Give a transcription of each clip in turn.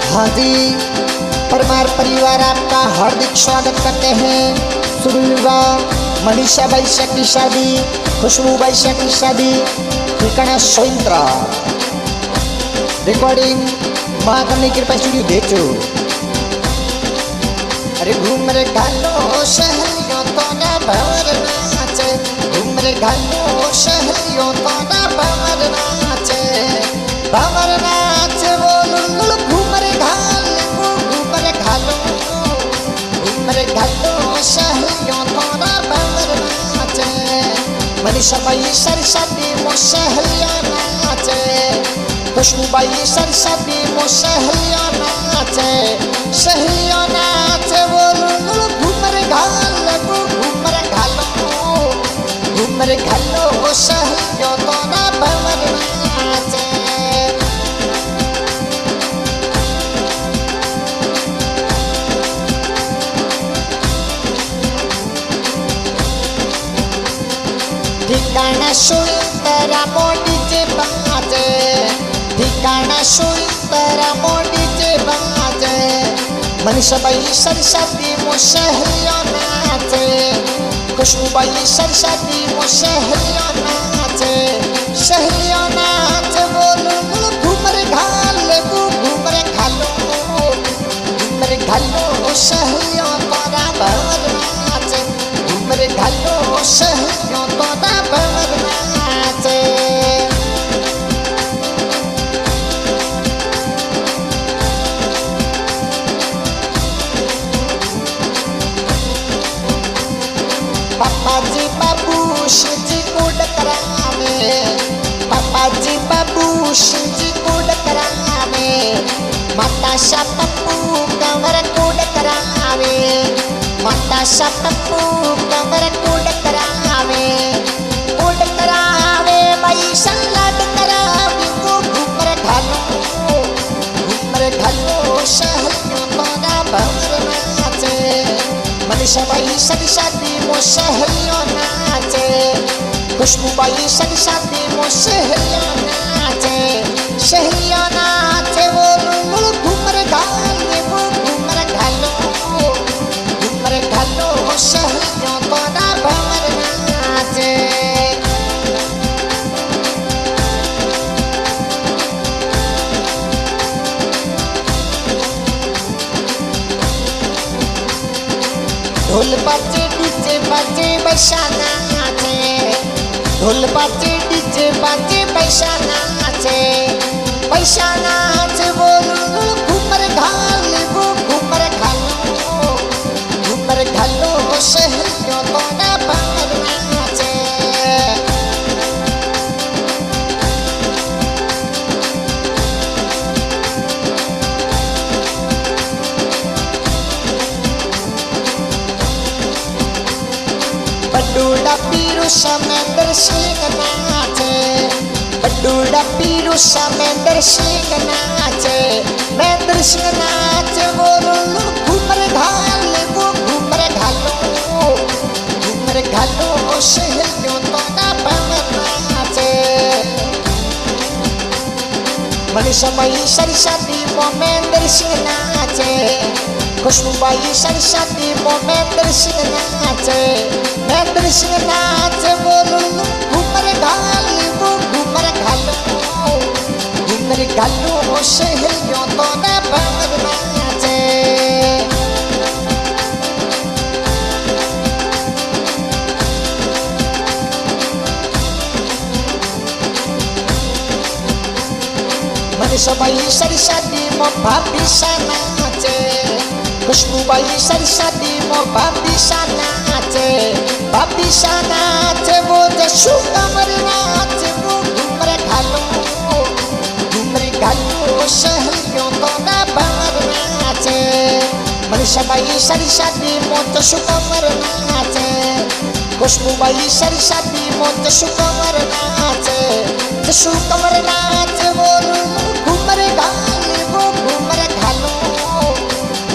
हाँ जी, परमार परिवार आपका हार्दिक स्वागत करते हैं। शुभ विवाह मनीषा वैश्य की शादी, खुशबू वैश्य की शादी, ठिकाना सोइंत्रा। रिकॉर्डिंग माँ करने कृपा स्टूडियो देखो। अरे घूम रे घालो शहरियों तो ना भंवर नाचे, घूम रे घालो शहरियों तो ना भंवर नाचे, भंवर नाचे वो लुलुल घूम रे घालो, घूम रे घालो, घूम रे घालो शहरियों तो ना भंवर नाचे। मनीषा बाई सरस्वती मो शहरिया नाचे, खुशबू बाई सरस्वती मो शहरिया नाचे, शहरिया नाचे वो लुलुल घूम रे घालो, घूम रे घालो, घूम रे घालो शहरियों तो ना भंवर नाचे। ठिकाना सुंदरा मोडी चे बाजे, ठिकाना सुंदरा मोडी चे बाजे। मनीषा बाई सरस्वती मो शहरिया नाचे, खुशबू बाई सरस्वती मो शहरिया नाचे, शहरिया नाचे वो लुलुल घूम रे घालो, घूम रे घालो, घूम रे घालो शहरिया तो ना भंवर नाचे, घूम रे घालो शहरिया तो ना भंवर नाचे। पापा जी बाबूश जी कूद करावे, पापा जी बाबूश जी कूद करावे, माता सा पप्पू कमर कूद करावे, माता सा पप्पू कमर कूद करावे, कूद करावे भाई सलाद करावे को घूम रे घालो, घूम रे घालो शहरियों तो ना भंवर नाचे। मनीषा बाई सरस्वती मो शहरिया नाचे, खुशबू बाई सरस्वती मो शहरिया नाचे, शहरिया नाचे वो लुलुल घूम रे घालो, घूम रे घालो, घूम रे घालो शहरियों तो ना भंवर नाचे। ढोल बाजे डीजे बाजे बैशा नाचे, ढोल बाजे डीजे बाजे बैशा नाचे, बैशा नाचे वो लुलुल घूम रे घालो, घूम रे घालो, घूम रे घालो शहरियों तो ना भंवर नाचे। बडूड़ा पीरू समेंद्र सिंह नाचे, बडूड़ा पीरू समेंद्र सिंह नाचे, महेंद्र सिंह नाचे वो लुलुल घूम रे घालो, घूम रे घालो, घूम रे घालो शहरियों तो ना भंवर नाचे। मनीषा बाई सरस्वती मो महेंद्र सिंह नाचे, खुशबू बाई सरस्वती मो महेंद्र सिंह नाचे, महेंद्र सिंह नाचे वो लुलुल घूम रे घालो, घूम रे घालो, घूम रे घालो शहरियों तो ना भंवर नाचे। मनीषा बाई सरस्वती मो भाभी सा नाचे, खुशबू बाई सरस्वती मो भाभी सा नाचे, भाभी सा नाचे वो जशु कमर नाचे, वो घूम रे घालो, घूम रे घालो शहरियों तो ना भंवर नाचे। मनीषा बाई सरस्वती मो जशु कमर नाचे, खुशबू बाई सरस्वती मो जशु कमर नाचे, जशु कमर नाचे वो लुलुल घूम रे घालो, घूम रे घालो,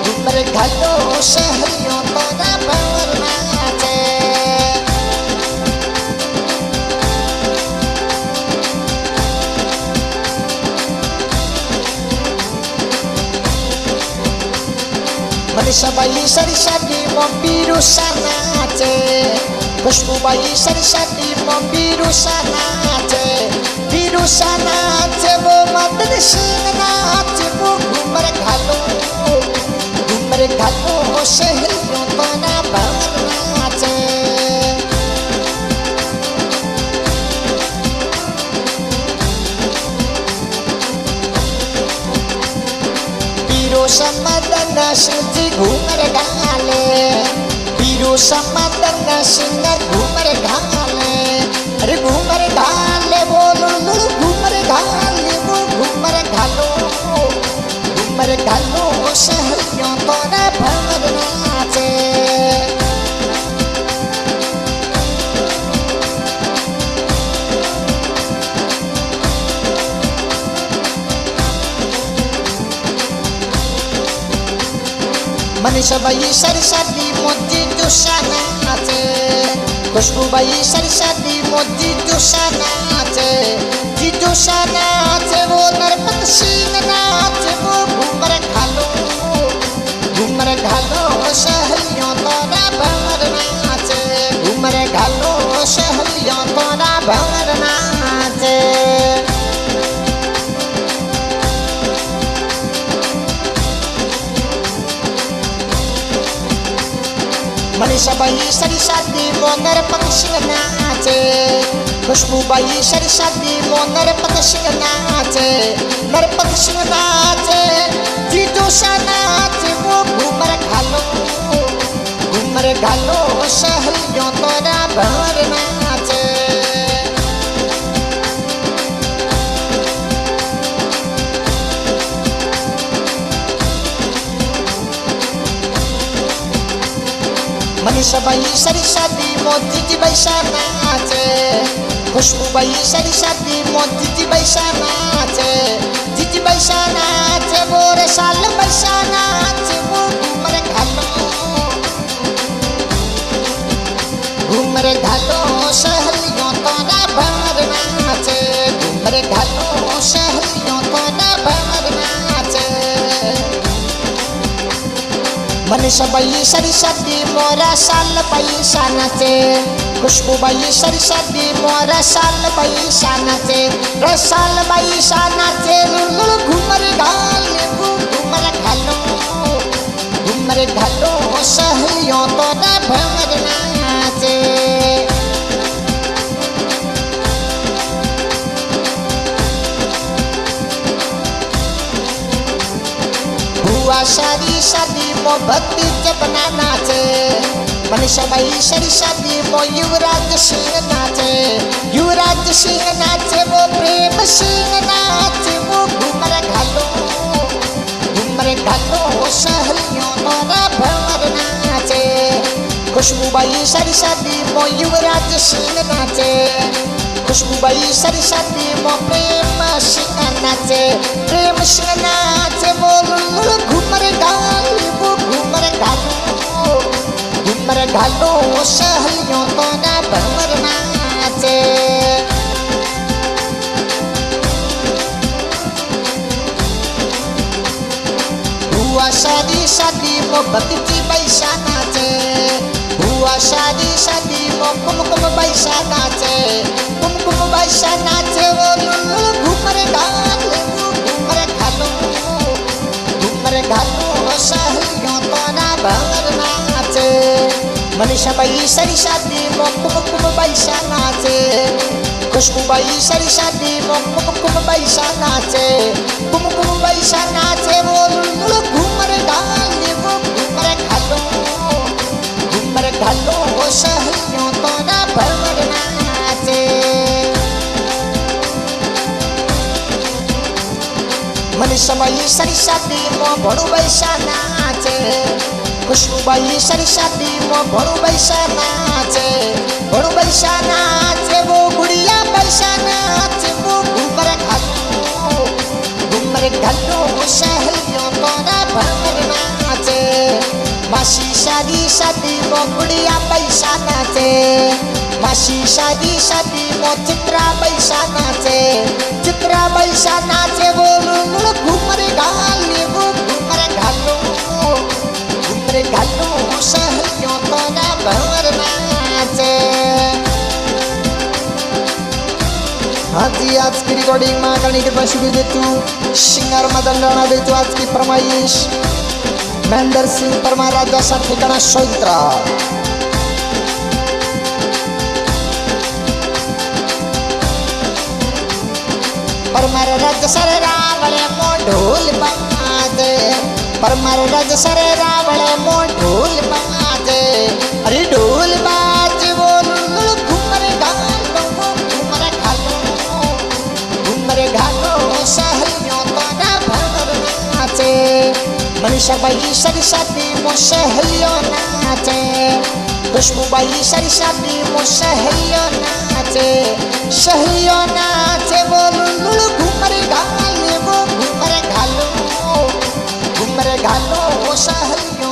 घूम रे घालो शहरियों तो ना भंवर नाचे। मनीषाबाई सरस्वती बिरुसा नाचे, खुशबूबाई सरस्वती बिरुसा नाचे, वो मदन सिंह नाचे, वो घूमर घालो सहेलियों तो ना भंवर नाचे। बिरुसा मदन सिंह घूमर घाले, बिरुसा मदन सिंह घूमर घाले, अरे घूमर घाले बोलो घूमर घाले, वो घूमर घालो सहेलियों तो ना भंवर नाचे। मनीषाबाई सरस्वती बिरुसा नाचे, खुशबूबाई सरस्वती बिरुसा नाचे, वो नरपत सिंह नाचे, वो घूमर घालो सहेलियों तो ना भंवर नाचे, घूमर घालो सहेलियों तो ना भंवर नाचे। मनीषाबाई सरस्वती नरपत सिंह नाचे, खुशबूबाई सरस्वती नरपत सिंह नाचे, बिरुसा नाचे, वो घूमर घालो सहेलियों तो ना भंवर नाचे। मनीषाबाई सरस्वती बैसा नाचे, खुशबूबाई सरस्वती बैसा नाचे, वो रसाल बैसा नाचे, वो घूमर घालो सहेलियों तो ना भंवर नाचे, घूमर घालो सहेलियों तो ना भंवर नाचे। मनीषाबाई सरस्वती रसाल बैसा नाचे, खुशबूबाई सरस्वती रसाल बैसा नाचे, घूमर घालो सहेलियों तो ना भंवर नाचे। हुआ शादी भक्ति जपना नाचे, मनीषाबाई सरस्वती युवराज सिंह नाचे, वो प्रेम सिंह नाचे, वो घूमर घालो सहेलियों तो ना भंवर नाचे, खुशबूबाई सरस्वती युवराज सिंह नाचे, खुशबूबाई सरस्वती प्रेम सिंह नाचे, वो घूमर घालो सहेलियों तो ना भंवर नाचे। हुआ शादी भक्ति बैसा नाचे, हुआ शादी कुमकुम बैसा नाचे, वो घूमर घालो सहेलियों तो ना भंवर नाचे। मनीषाबाई सरस्वती कुमकुम बैसा नाचे, खुशबूबाई सरस्वती कुमकुम बैसा नाचे, वो घूमर घालो सहेलियों तो ना भंवर नाचे। मनीषाबाई सरस्वती भणु बैसा नाचे, खुशबूबाई सरस्वती भणु बैसा नाचे, वो गुड़िया बैसा नाचे, वो घूमर घालो सहेलियों तो ना भंवर नाचे। मासी शादी गुड़िया बैसा नाचे, मासी शादी चित्रा बैसा नाचे, वो घूमर घालो हाँ जी, आज की रिकॉर्डिंग माँ करने के बाद शुरू दे तू सिंगर मदन राणा दे तू आज की फरमाइश महेंद्र सिंह परमार राजा सा ठिकाना सोइत्रा परमार राजा सरे रावले मो ढोल बाजे परमार राजा सरे रावले मो ढोल बाजे अरे ढोल बाज बोल घूमरे घालो सहलियों तो ना भर नाचे मनीषा बाई सारी शादी मो सहलियों नाचे खुशबू बाई सारी शादी मो सहलियों नाचे बोल घूमरे घालो सहलियों